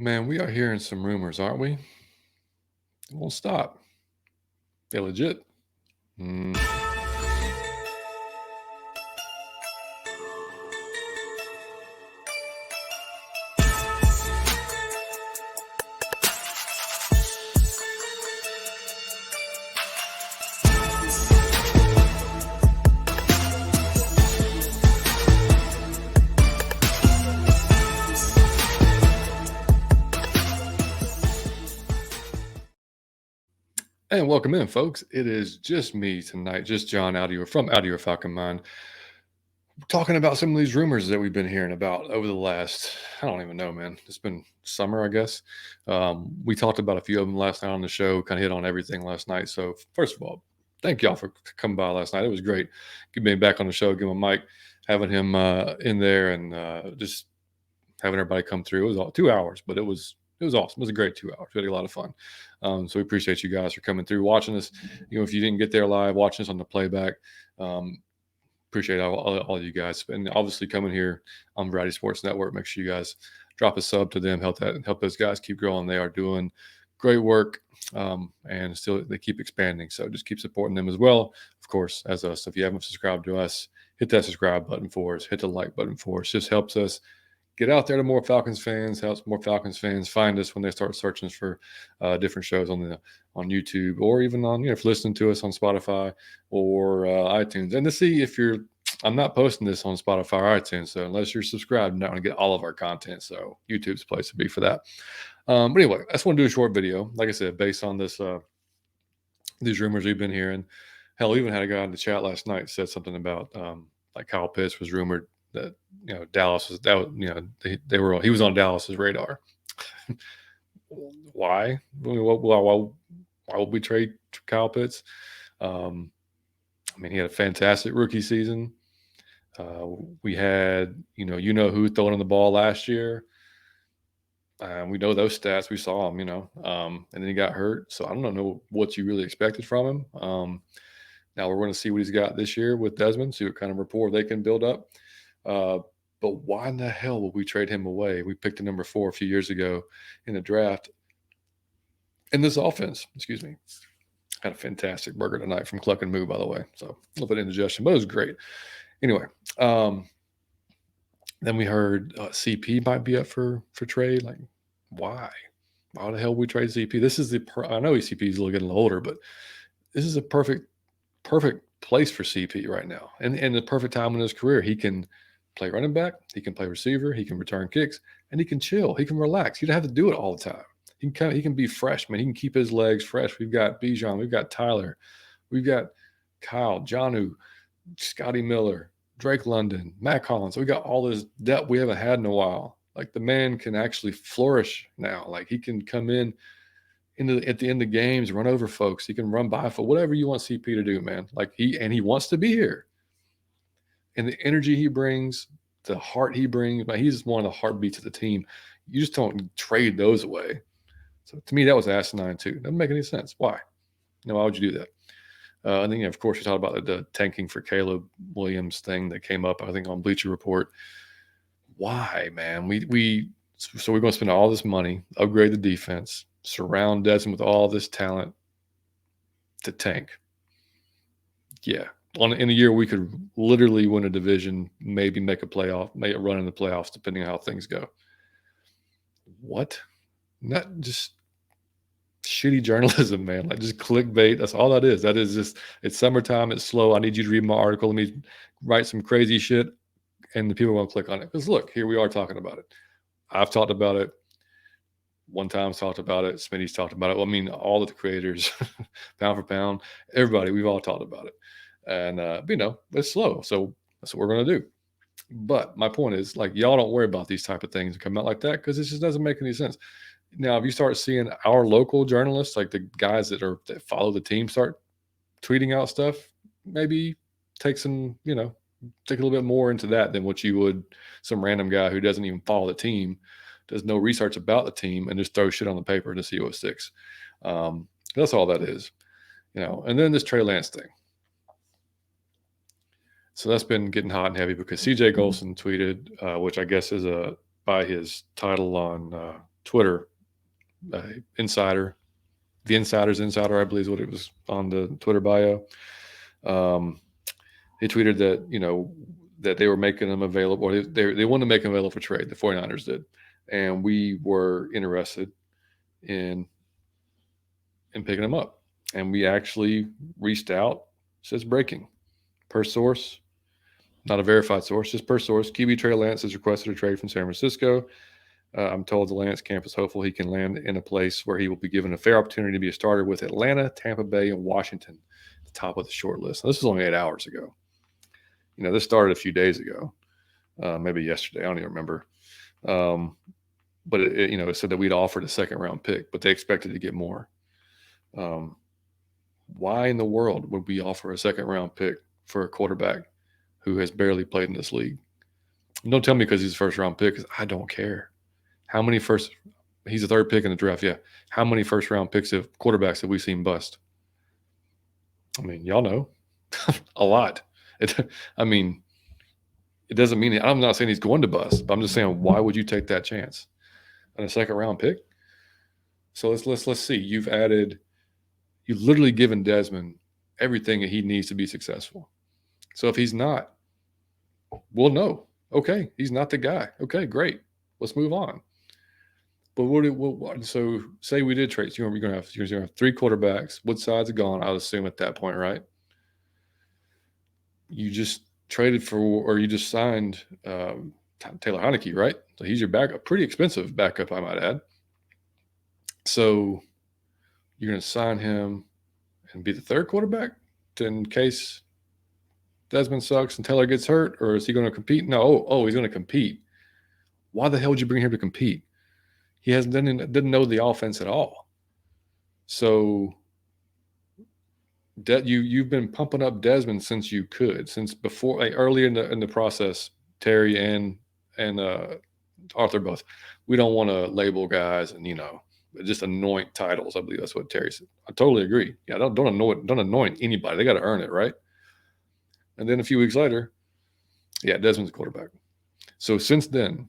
Man, we are hearing some rumors, aren't we? It won't stop. They legit. Mm. And welcome in, folks. It is just me tonight, just John out of your Falcon Mind, talking about some of these rumors that we've been hearing about over the last, I don't even know, man. It's been summer, I guess. We talked about a few of them last night on the show, kind of hit on everything last night. So, first of all, thank y'all for coming by last night. It was great. Getting me back on the show, giving Mike, having him in there, and just having everybody come through. It was all 2 hours, but it was awesome. It was a great 2 hours. We had a lot of fun. So we appreciate you guys for coming through, watching us. If you didn't get there live, watching us on the playback, appreciate all you guys. And obviously coming here on Variety Sports Network, make sure you guys drop a sub to them, help those guys keep growing. They are doing great work, and still they keep expanding. So just keep supporting them as well, of course, as us. If you haven't subscribed to us, hit that subscribe button for us, hit the like button for us. Just helps us get out there to more Falcons fans, helps more Falcons fans find us when they start searching for different shows on YouTube, or even on, if listening to us on Spotify or iTunes. And to see if I'm not posting this on Spotify or iTunes, so unless you're subscribed, you're not going to get all of our content. So YouTube's the place to be for that. But anyway, I just want to do a short video, like I said, based on these rumors we've been hearing. Hell, we even had a guy in the chat last night said something about like Kyle Pitts was rumored that Dallas was they were he was on Dallas's radar. Why? Why would we trade Kyle Pitts? He had a fantastic rookie season. We had who throwing on the ball last year. We know those stats. We saw him, and then he got hurt. So I don't know what you really expected from him. Now we're going to see what he's got this year with Desmond, see what kind of rapport they can build up. But why in the hell would we trade him away? We picked a number 4 a few years ago in the draft. In this offense, excuse me. Had a fantastic burger tonight from Cluck and Moo, by the way. So a little bit of indigestion, but it was great. Anyway, then we heard CP might be up for trade. Like, why? Why the hell would we trade CP? This is I know CP is a little getting older, but this is a perfect place for CP right now, and the perfect time in his career. He can play running back, he can play receiver, he can return kicks, and he can chill. He can relax. He don't have to do it all the time. He can be fresh, man. He can keep his legs fresh. We've got Bijan, we've got Tyler, we've got Kyle, Jonnu, Scotty Miller, Drake London, Matt Collins. We got all this depth we haven't had in a while. Like, the man can actually flourish now. Like, he can come in at the end of games, run over folks. He can run by for whatever you want CP to do, man. Like, he wants to be here. And the energy he brings, the heart he brings, man, he's one of the heartbeats of the team. You just don't trade those away. So to me, that was asinine too. Doesn't make any sense. Why? Why would you do that? And then, of course, we talked about the tanking for Caleb Williams thing that came up, I think, on Bleacher Report. Why, man? So we're going to spend all this money, upgrade the defense, surround Desmond with all this talent to tank. Yeah. In a year, we could literally win a division, maybe make a playoff, make a run in the playoffs, depending on how things go. What? Not just shitty journalism, man. Like, just clickbait. That's all that is. That is just, it's summertime. It's slow. I need you to read my article. Let me write some crazy shit, and the people won't click on it. Because look, here we are talking about it. I've talked about it. One time's talked about it. Smitty's talked about it. Well, I mean, all of the creators, pound for pound, everybody, we've all talked about it. And, it's slow. So that's what we're going to do. But my point is, like, y'all don't worry about these type of things that come out like that, because it just doesn't make any sense. Now, if you start seeing our local journalists, like the guys that follow the team, start tweeting out stuff, maybe take a little bit more into that than what you would some random guy who doesn't even follow the team, does no research about the team, and just throw shit on the paper to see what sticks. That's all that is, And then this Trey Lance thing. So that's been getting hot and heavy because CJ Golson tweeted, which I guess is by his title on Twitter insider. The insider's insider, I believe, is what it was on the Twitter bio. He tweeted that, that they were making them available, or they wanted to make them available for trade. The 49ers did. And we were interested in picking them up. And we actually reached out. Says breaking. Per source, not a verified source, just per source. QB Trey Lance has requested a trade from San Francisco. I'm told the Lance camp is hopeful he can land in a place where he will be given a fair opportunity to be a starter with Atlanta, Tampa Bay, and Washington at the top of the short list. Now, this was only 8 hours ago. This started a few days ago, maybe yesterday. I don't even remember. But it said that we'd offered a second-round pick, but they expected to get more. Why in the world would we offer a second-round pick for a quarterback who has barely played in this league? And don't tell me because he's a first-round pick, because I don't care. How many he's a third pick in the draft, yeah. How many first-round picks of quarterbacks have we seen bust? I mean, y'all know. A lot. It doesn't mean, I'm not saying he's going to bust, but I'm just saying, why would you take that chance on a second-round pick? So let's see. You've literally given Desmond everything that he needs to be successful. So if he's not, we'll know. Okay, he's not the guy. Okay, great. Let's move on. But so say we did trade. You're going to have 3 quarterbacks. Woodside's gone, I'll assume at that point, right? You just traded for, or you just signed Taylor Heineke, right? So he's your backup, pretty expensive backup, I might add. So you're going to sign him and be the third quarterback in case Desmond sucks and Taylor gets hurt, or is he going to compete? No. He's going to compete. Why the hell would you bring him to compete? He didn't know the offense at all. So you've been pumping up Desmond since you could, since before, early in the process. Terry and Arthur both. We don't want to label guys and just anoint titles. I believe that's what Terry said. I totally agree. Yeah, don't anoint anybody. They got to earn it, right? And then a few weeks later, Desmond's the quarterback. So since then,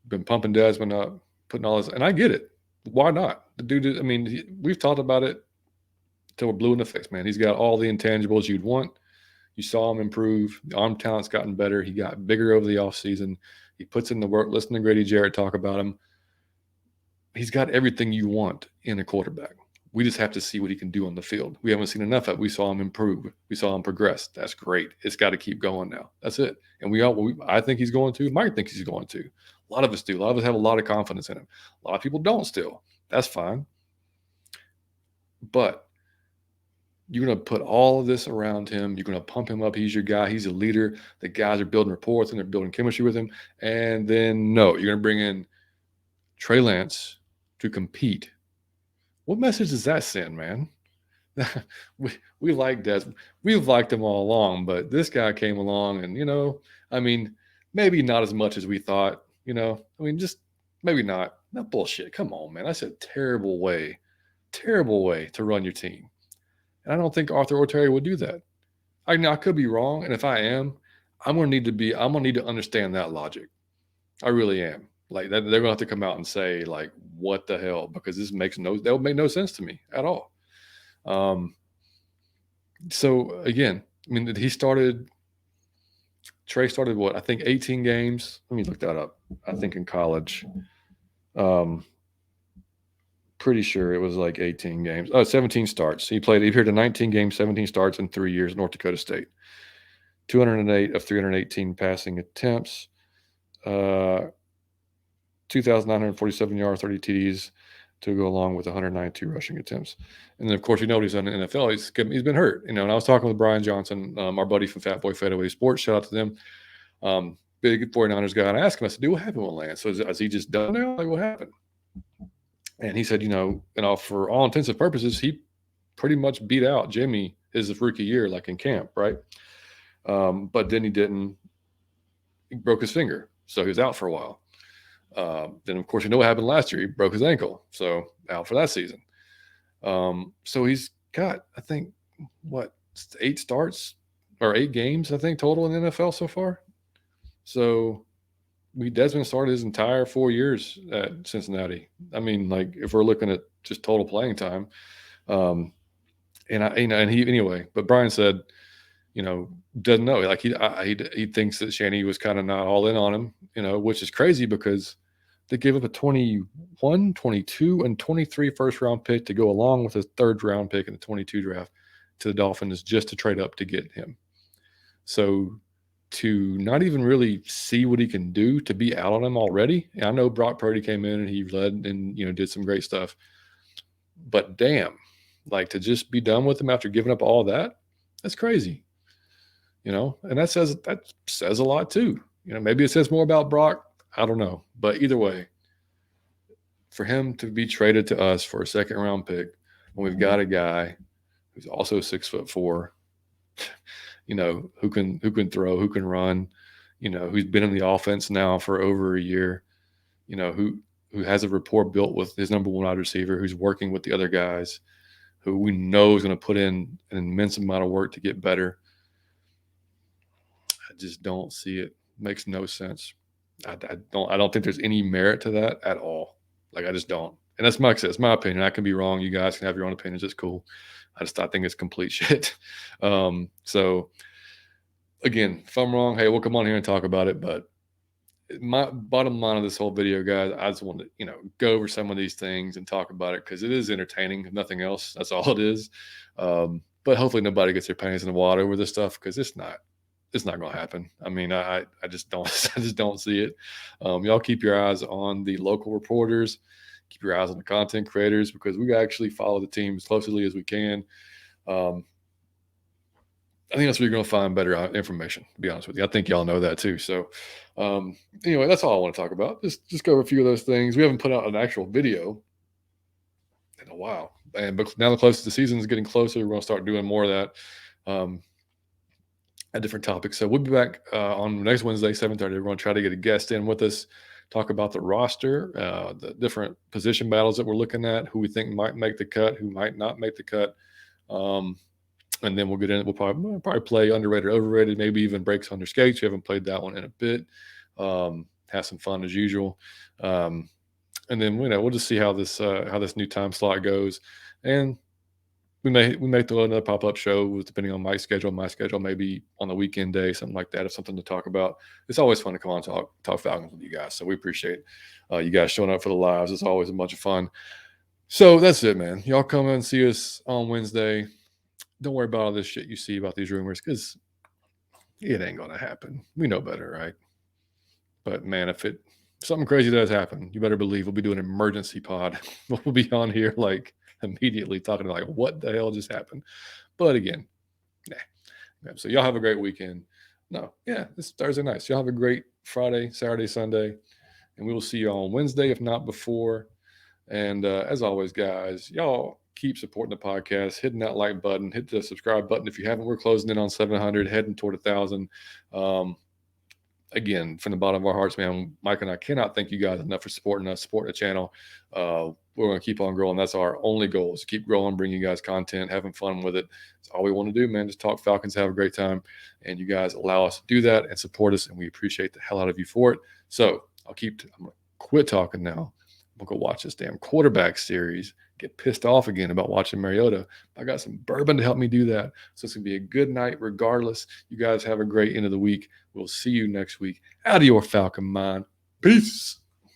been pumping Desmond up, putting all this, and I get it. Why not? The dude, we've talked about it till we're blue in the face, man. He's got all the intangibles you'd want. You saw him improve. The arm talent's gotten better. He got bigger over the offseason. He puts in the work. Listen to Grady Jarrett talk about him. He's got everything you want in a quarterback. We just have to see what he can do on the field. We haven't seen enough of it. We saw him improve. We saw him progress. That's great. It's got to keep going now. That's it. And I think he's going to. Mike thinks he's going to. A lot of us do. A lot of us have a lot of confidence in him. A lot of people don't still. That's fine. But you're going to put all of this around him. You're going to pump him up. He's your guy. He's a leader. The guys are building rapport with him. They're building chemistry with him. And then, no, you're going to bring in Trey Lance to compete. What message does that send, man? we like Desmond. We've liked him all along, but this guy came along and, maybe not as much as we thought, just maybe not. Not bullshit. Come on, man. That's a terrible way to run your team. And I don't think Arthur or Terry would do that. I could be wrong. And if I am, I'm going to need to understand that logic. I really am. Like they're going to have to come out and say, like, what the hell? Because that would make no sense to me at all. So again, Trey started what? I think 18 games. Let me look that up. I think in college. Pretty sure it was like 18 games. 17 starts. He appeared in 19 games, 17 starts in 3 years, North Dakota State. 208 of 318 passing attempts. 2,947 yards, 30 TDs to go along with 192 rushing attempts. And then, of course, what he's done in the NFL. He's been hurt. And I was talking with Brian Johnson, our buddy from Fat Boy Fadeaway Sports. Shout out to them. Big 49ers guy. And I asked him, I said, dude, what happened with Lance? So is he just done now? Like, what happened? And he said, for all intents and purposes, he pretty much beat out Jimmy his rookie year, like in camp, right? But then he broke his finger. So he was out for a while. Then, of course, what happened last year. He broke his ankle. So out for that season. So he's got, I think, 8 starts or 8 games, I think, total in the NFL so far. So Desmond started his entire 4 years at Cincinnati. I mean, like, if we're looking at just total playing time, um, and he anyway. But Brian said, doesn't know. Like he thinks that Shanny was kind of not all in on him, which is crazy because they gave up a 21, 22, and 23 first round pick to go along with a third round pick in the 22 draft to the Dolphins just to trade up to get him. So to not even really see what he can do, to be out on him already. And I know Brock Purdy came in and he led and did some great stuff. But damn, like, to just be done with him after giving up all that, that's crazy. And that says a lot too. Maybe it says more about Brock. I don't know. But either way, for him to be traded to us for a second round pick when we've got a guy who's also 6'4", who can throw, who can run, who's been in the offense now for over a year, who has a rapport built with his number one wide receiver, who's working with the other guys, who we know is going to put in an immense amount of work to get better. I just don't see it. Makes no sense. I don't think there's any merit to that at all. Like, I just don't. And that's my opinion. I can be wrong. You guys can have your own opinions. It's cool. I think it's complete shit. So again, if I'm wrong, hey, we'll come on here and talk about it. But my bottom line of this whole video, guys, I just want to, go over some of these things and talk about it because it is entertaining, if nothing else. That's all it is. But hopefully nobody gets their panties in the water over this stuff because it's not going to happen. I mean, I just don't, I just don't see it. Y'all keep your eyes on the local reporters, keep your eyes on the content creators, because we actually follow the team as closely as we can. I think that's where you're going to find better information, to be honest with you. I think y'all know that too. So anyway, that's all I want to talk about. Just go over a few of those things. We haven't put out an actual video in a while. But now the season is getting closer, we're going to start doing more of that. At different topics. So we'll be back on next Wednesday, 7:30. We're going to try to get a guest in with us, talk about the roster, the different position battles that we're looking at, who we think might make the cut, who might not make the cut. And then we'll get in. We'll probably play underrated, overrated, maybe even breaks under skates. We haven't played that one in a bit. Have some fun as usual. And then we'll just see how this new time slot goes. And we may throw another pop-up show depending on Mike's schedule, my schedule, maybe on the weekend day, something like that, if something to talk about. It's always fun to come on and talk Falcons with you guys. So we appreciate you guys showing up for the lives. It's always a bunch of fun. So that's it, man. Y'all come and see us on Wednesday. Don't worry about all this shit you see about these rumors because it ain't going to happen. We know better, right? But man, if something crazy does happen, you better believe we'll be doing an emergency pod. We'll be on here like immediately talking like, what the hell just happened? But again, nah. So y'all have a great weekend. It's Thursday night. So y'all have a great Friday, Saturday, Sunday, and we will see you on Wednesday, if not before. And as always, guys, y'all keep supporting the podcast, hitting that like button, hit the subscribe button. If you haven't, we're closing in on 700, heading toward 1,000. Again, from the bottom of our hearts, man, Mike and I cannot thank you guys enough for supporting us, supporting the channel. We're going to keep on growing. That's our only goal, is to keep growing, bring you guys content, having fun with it. That's all we want to do, man. Just talk Falcons, have a great time. And you guys allow us to do that and support us, and we appreciate the hell out of you for it. So I'm going to quit talking now. I'm going to go watch this damn quarterback series, get pissed off again about watching Mariota. I got some bourbon to help me do that. So it's going to be a good night regardless. You guys have a great end of the week. We'll see you next week. Out of your Falcon mind. Peace.